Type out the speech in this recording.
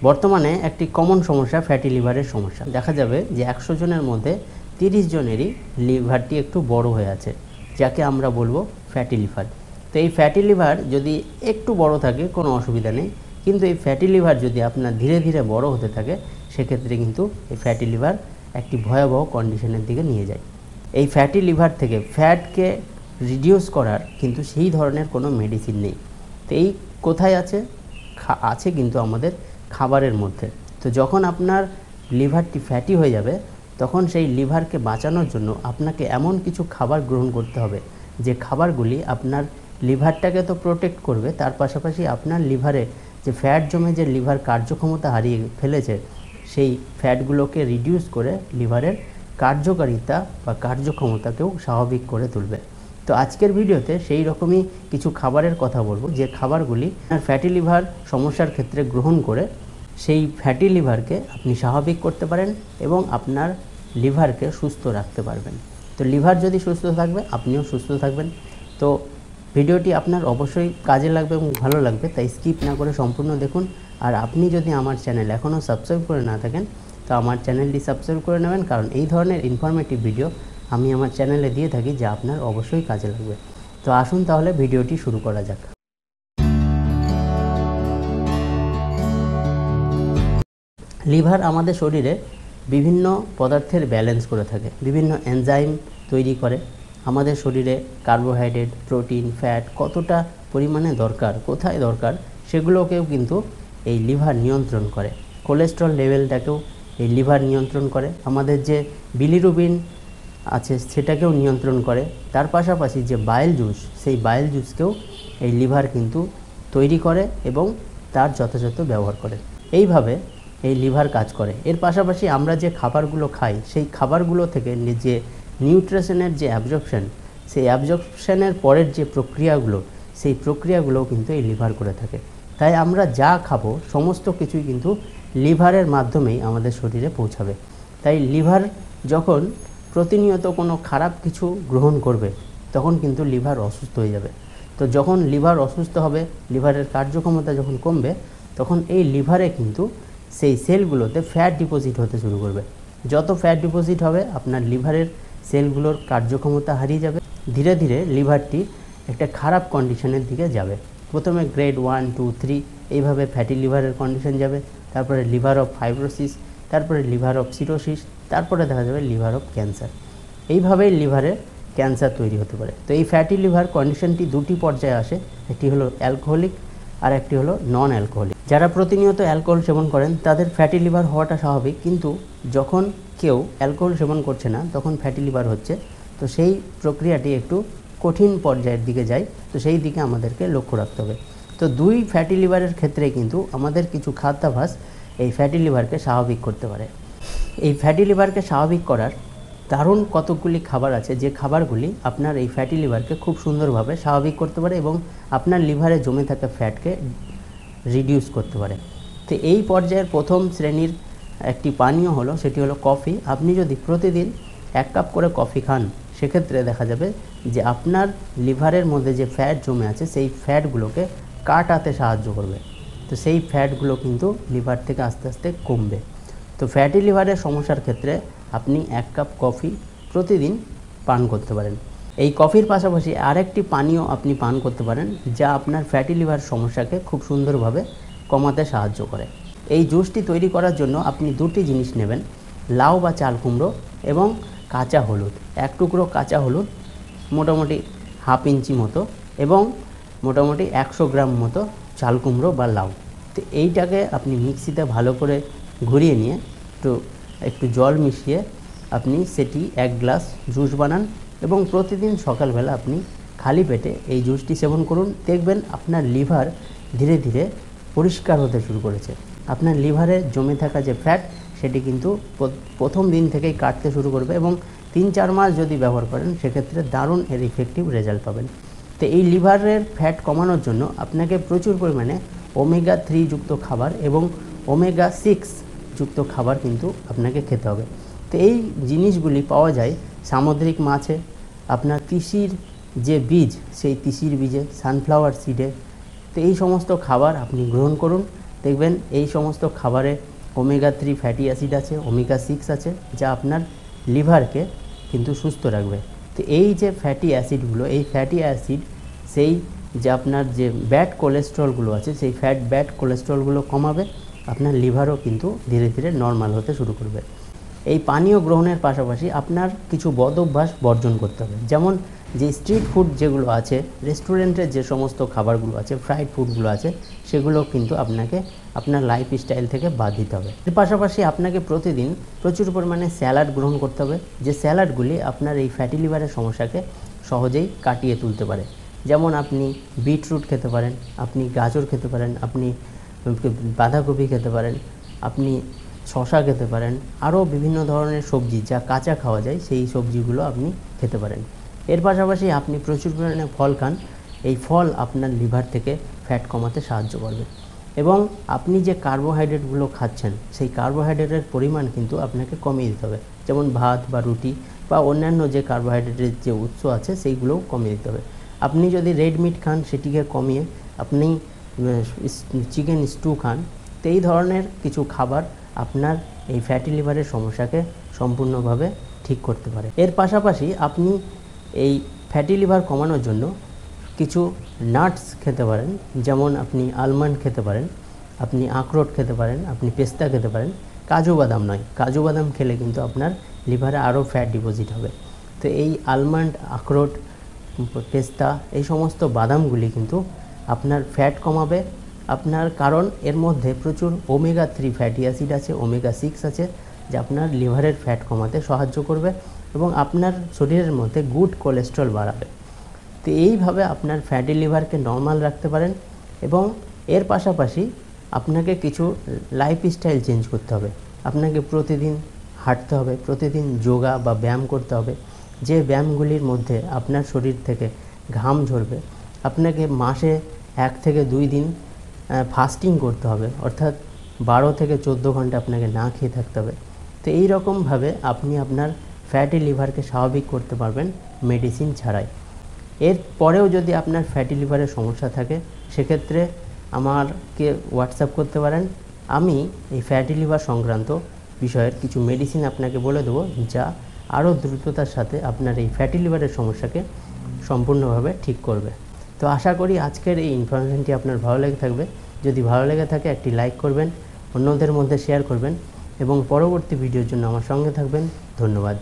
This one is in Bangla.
বর্তমানে একটি কমন সমস্যা ফ্যাটি লিভারের সমস্যা। দেখা যাবে যে 100 জনের মধ্যে 30 জনেরই লিভারটি একটু বড় হয়ে আছে, যাকে আমরা বলবো ফ্যাটি লিভার। তো এই ফ্যাটি লিভার যদি একটু বড় থাকে কোনো অসুবিধা নেই, কিন্তু এই ফ্যাটি লিভার যদি আপনার ধীরে ধীরে বড় হতে থাকে সেক্ষেত্রে কিন্তু এই ফ্যাটি লিভার একটি ভয়াবহ কন্ডিশনের দিকে নিয়ে যায়। এই ফ্যাটি লিভার থেকে ফ্যাটকে রিডিউস করার কিন্তু সেই ধরনের কোনো মেডিসিন নেই। তো এই কোথায় আছে? আছে কিন্তু আমাদের খাবারের মধ্যে। তো যখন আপনার লিভারটি ফ্যাটি হয়ে যাবে তখন সেই লিভারকে বাঁচানোর জন্য আপনাকে এমন কিছু খাবার গ্রহণ করতে হবে যে খাবারগুলি আপনার লিভারটাকে তো প্রোটেক্ট করবে, তার পাশাপাশি আপনার লিভারে যে ফ্যাট জমে যে লিভার কার্যক্ষমতা হারিয়ে ফেলেছে সেই ফ্যাটগুলোকে রিডিউস করে লিভারের কার্যকারিতা বা কার্যক্ষমতাকেও স্বাভাবিক করে তুলবে। তো আজকের ভিডিওতে সেই রকমই কিছু খাবারের কথা বলবো যে খাবারগুলি ফ্যাটি লিভার সমস্যার ক্ষেত্রে গ্রহণ করে সেই ফ্যাটি লিভারকে আপনি স্বাভাবিক করতে পারেন এবং আপনার লিভারকে সুস্থ রাখতে পারবেন। তো লিভার যদি সুস্থ থাকবে আপনিও সুস্থ থাকবেন। তো ভিডিওটি আপনার অবশ্যই কাজে লাগবে এবং ভালো লাগবে, তাই স্কিপ না করে সম্পূর্ণ দেখুন। আর আপনি যদি আমার চ্যানেল এখনও সাবস্ক্রাইব করে না থাকেন তো আমার চ্যানেলটি সাবস্ক্রাইব করে নেবেন, কারণ এই ধরনের ইনফরমেটিভ ভিডিও আমি আমার চ্যানেলে দিয়ে থাকি যা আপনার অবশ্যই কাজে লাগবে। তো আসুন তাহলে ভিডিওটি শুরু করা যাক। লিভার আমাদের শরীরে বিভিন্ন পদার্থের ব্যালেন্স করে থাকে, বিভিন্ন এনজাইম তৈরি করে। আমাদের শরীরে কার্বোহাইড্রেট, প্রোটিন, ফ্যাট কতটা পরিমাণে দরকার, কোথায় দরকার সেগুলোকেও কিন্তু এই লিভার নিয়ন্ত্রণ করে। কোলেস্ট্রল লেভেলটাকেও এই লিভার নিয়ন্ত্রণ করে। আমাদের যে বিলিরুবিন আছে সেটাকেও নিয়ন্ত্রণ করে। তার পাশাপাশি যে বাইল জুস, সেই বাইল জুসকেও এই লিভার কিন্তু তৈরি করে এবং তার যথাযথ ব্যবহার করে। এইভাবে এই লিভার কাজ করে। এর পাশাপাশি আমরা যে খাবারগুলো খাই সেই খাবারগুলো থেকে যে নিউট্রিশনের যে অ্যাবজর্পশন, সেই অ্যাবজর্পশনের পরের যে প্রক্রিয়াগুলো, সেই প্রক্রিয়াগুলোও কিন্তু এই লিভার করে থাকে। তাই আমরা যা খাবো সমস্ত কিছুই কিন্তু লিভারের মাধ্যমেই আমাদের শরীরে পৌঁছাবে। তাই লিভার যখন প্রতিনিয়ত কোনো খারাপ কিছু গ্রহণ করবে তখন কিন্তু লিভার অসুস্থ হয়ে যাবে। তো যখন লিভার অসুস্থ হবে, লিভারের কার্যক্ষমতা যখন কমবে, তখন এই লিভারে কিন্তু সেই সেলগুলোতে ফ্যাট ডিপোজিট হতে শুরু করবে। যত ফ্যাট ডিপোজিট হবে আপনার লিভারের সেলগুলোর কার্যক্ষমতা হারিয়ে যাবে। ধীরে ধীরে লিভারটি একটা খারাপ কন্ডিশনের দিকে যাবে। প্রথমে গ্রেড 1, 2, 3 এইভাবে ফ্যাটি লিভারের কন্ডিশন যাবে, তারপরে লিভার অফ ফাইব্রোসিস, তারপরে লিভার অফ সিরোসিস, তারপরে দেখা যাবে লিভার অফ ক্যান্সার। এইভাবেই লিভারে ক্যান্সার তৈরি হতে পারে। তো এই ফ্যাটি লিভার কন্ডিশনটি দুটি পর্যায়ে আসে, একটি হলো অ্যালকোহলিক আর একটি হলো নন অ্যালকোহলিক। যারা প্রতিনিয়ত অ্যালকোহল সেবন করেন তাদের ফ্যাটি লিভার হওয়াটা স্বাভাবিক, কিন্তু যখন কেউ অ্যালকোহল সেবন করছে না তখন ফ্যাটি লিভার হচ্ছে, তো সেই প্রক্রিয়াটি একটু কঠিন পর্যায়ের দিকে যায়। তো সেই দিকে আমাদেরকে লক্ষ্য রাখতে হবে। তো দুই ফ্যাটি লিভারের ক্ষেত্রে কিন্তু আমাদের কিছু খাদ্যাভ্যাস এই ফ্যাটি লিভারকে স্বাভাবিক করতে পারে। এই ফ্যাটি লিভারকে স্বাভাবিক করার দারুণ কতকগুলি খাবার আছে যে খাবারগুলি আপনার এই ফ্যাটি লিভারকে খুব সুন্দরভাবে স্বাভাবিক করতে পারে এবং আপনার লিভারে জমে থাকা ফ্যাটকে রিডিউস করতে পারে। তো এই পর্যায়ের প্রথম শ্রেণীর একটি পানীয় হলো, সেটি হলো কফি। আপনি যদি প্রতিদিন 1 কাপ করে কফি খান সেক্ষেত্রে দেখা যাবে যে আপনার লিভারের মধ্যে যে ফ্যাট জমে আছে সেই ফ্যাটগুলোকে কাটাতে সাহায্য করবে। তো সেই ফ্যাটগুলো কিন্তু লিভার থেকে আস্তে আস্তে কমবে। তো ফ্যাটি লিভারের সমস্যার ক্ষেত্রে আপনি 1 কাপ কফি প্রতিদিন পান করতে পারেন। এই কফির পাশাপাশি আরেকটি পানীয় আপনি পান করতে পারেন যা আপনার ফ্যাটি লিভার সমস্যাকে খুব সুন্দরভাবে কমাতে সাহায্য করে। এই জুসটি তৈরি করার জন্য আপনি দুটি জিনিস নেবেন, লাউ বা চাল কুমড়ো এবং কাঁচা হলুদ। 1 টুকরো কাঁচা হলুদ মোটামুটি 1/2 ইঞ্চি মতো এবং মোটামুটি 100 গ্রাম মতো চাল কুমড়ো বা লাউ। তো এইটাকে আপনি মিক্সিতে ভালো করে ঘুরিয়ে নিয়ে একটু জল মিশিয়ে আপনি সেটি 1 গ্লাস জুস বানান এবং প্রতিদিন সকালবেলা আপনি খালি পেটে এই জুসটি সেবন করুন। দেখবেন আপনার লিভার ধীরে ধীরে পরিষ্কার হতে শুরু করেছে। আপনার লিভারে জমে থাকা যে ফ্যাট সেটি কিন্তু প্রথম দিন থেকেই কাটতে শুরু করবে এবং 3-4 মাস যদি ব্যবহার করেন সেক্ষেত্রে দারুণ এর ইফেক্টিভ রেজাল্ট পাবেন। তো এই লিভারের ফ্যাট কমানোর জন্য আপনাকে প্রচুর পরিমাণে ওমেগা 3 যুক্ত খাবার এবং ওমেগা 6 যুক্ত খাবার কিন্তু আপনাকে খেতে হবে। তো এই জিনিসগুলি পাওয়া যায় সামুদ্রিক মাছে, আপনার তিসির যে বীজ সেই তিসির বীজে, সানফ্লাওয়ার সিডে। তো এই সমস্ত খাবার আপনি গ্রহণ করুন দেখবেন এই সমস্ত খাবারে ওমেগা 3 ফ্যাটি অ্যাসিড আছে, ওমেগা 6 আছে, যা আপনার লিভারকে কিন্তু সুস্থ রাখবে। তো এই যে ফ্যাটি অ্যাসিডগুলো, এই ফ্যাটি অ্যাসিড সেই যে আপনার যে ব্যাড কোলেস্ট্রলগুলো আছে, সেই ব্যাড কোলেস্ট্রলগুলো কমাবে, আপনার লিভারও কিন্তু ধীরে ধীরে নর্মাল হতে শুরু করবে। এই পানীয় গ্রহণের পাশাপাশি আপনার কিছু বদ অভ্যাস বর্জন করতে হবে। যেমন যে স্ট্রিট ফুড যেগুলো আছে, রেস্টুরেন্টের যে সমস্ত খাবারগুলো আছে, ফ্রাইড ফুডগুলো আছে, সেগুলো কিন্তু আপনাকে আপনার লাইফস্টাইল থেকে বাদ দিতে হবে। এর পাশাপাশি আপনাকে প্রতিদিন প্রচুর পরিমাণে স্যালাড গ্রহণ করতে হবে, যে স্যালাডগুলি আপনার এই ফ্যাটি লিভারের সমস্যাকে সহজেই কাটিয়ে তুলতে পারে। যেমন আপনি বিটরুট খেতে পারেন, আপনি গাজর খেতে পারেন, আপনি বাঁধাকপি খেতে পারেন, আপনি শশা খেতে পারেন, আরও বিভিন্ন ধরনের সবজি যা কাঁচা খাওয়া যায় সেই সবজিগুলো আপনি খেতে পারেন। এর পাশাপাশি আপনি প্রচুর পরিমাণে ফল খান, এই ফল আপনার লিভার থেকে ফ্যাট কমাতে সাহায্য করবে। এবং আপনি যে কার্বোহাইড্রেটগুলো খাচ্ছেন, সেই কার্বোহাইড্রেটের পরিমাণ কিন্তু আপনাকে কমিয়ে দিতে হবে। যেমন ভাত বা রুটি বা অন্যান্য যে কার্বোহাইড্রেটের যে উৎস আছে সেইগুলোও কমিয়ে দিতে হবে। আপনি যদি রেড মিট খান, সেটিকে কমিয়ে আপনি চিকেন স্টু খান। তো এই ধরনের কিছু খাবার আপনার এই ফ্যাটি লিভারের সমস্যাকে সম্পূর্ণভাবে ঠিক করতে পারে। এর পাশাপাশি আপনি এই ফ্যাটি লিভার কমানোর জন্য কিছু নাটস খেতে পারেন। যেমন আপনি আলমন্ড খেতে পারেন, আপনি আখরোট খেতে পারেন, আপনি পেস্তা খেতে পারেন। কাজু বাদাম নয়, কাজু বাদাম খেলে কিন্তু আপনার লিভারে আরও ফ্যাট ডিপোজিট হবে। তো এই আলমন্ড, আখরোট, পেস্তা, এই সমস্ত বাদামগুলি কিন্তু আপনার ফ্যাট কমাবে আপনার, কারণ এর মধ্যে প্রচুর ওমেগা 3 ফ্যাটি অ্যাসিড আছে, ওমেগা 6 আছে, যা আপনার লিভারের ফ্যাট কমাতে সাহায্য করবে এবং আপনার শরীরের মধ্যে গুড কোলেস্ট্রল বাড়াবে। তো এইভাবে আপনার ফ্যাটি লিভারকে নর্মাল রাখতে পারেন। এবং এর পাশাপাশি আপনাকে কিছু লাইফস্টাইল চেঞ্জ করতে হবে। আপনাকে প্রতিদিন হাঁটতে হবে, প্রতিদিন যোগা বা ব্যায়াম করতে হবে, যে ব্যায়ামগুলির মধ্যে আপনার শরীর থেকে ঘাম ঝরবে। আপনাকে মাসে 1 থেকে 2 দিন ফাস্টিং করতে হবে, অর্থাৎ 12 থেকে 14 ঘন্টা আপনাকে না খেয়ে থাকতে হবে। তো এই রকমভাবে আপনি আপনার ফ্যাটি লিভারকে স্বাভাবিক করতে পারবেন মেডিসিন ছাড়াই। এর পরেও যদি আপনার ফ্যাটি লিভারের সমস্যা থাকে, সেক্ষেত্রে আমাকে হোয়াটসঅ্যাপ করতে পারেন। আমি এই ফ্যাটি লিভার সংক্রান্ত বিষয়ের কিছু মেডিসিন আপনাকে বলে দেবো, যা আরও দ্রুততার সাথে আপনার এই ফ্যাটি লিভারের সমস্যাকে সম্পূর্ণভাবে ঠিক করবে। তো আশা করি আজকের এই ইনফরমেশনটি আপনার ভালো লেগে থাকবে। যদি ভালো লেগে থাকে একটি লাইক করবেন, অন্যদের মধ্যে শেয়ার করবেন এবং পরবর্তী ভিডিওর জন্য আমার সঙ্গে থাকবেন। ধন্যবাদ।